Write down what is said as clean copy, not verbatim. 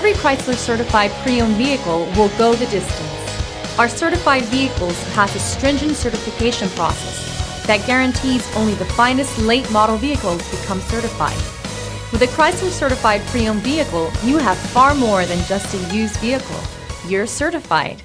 Every Chrysler certified pre-owned vehicle will go the distance. Our certified vehicles pass a stringent certification process that guarantees only the finest late model vehicles become certified. With a Chrysler certified pre-owned vehicle, you have far more than just a used vehicle. You're certified.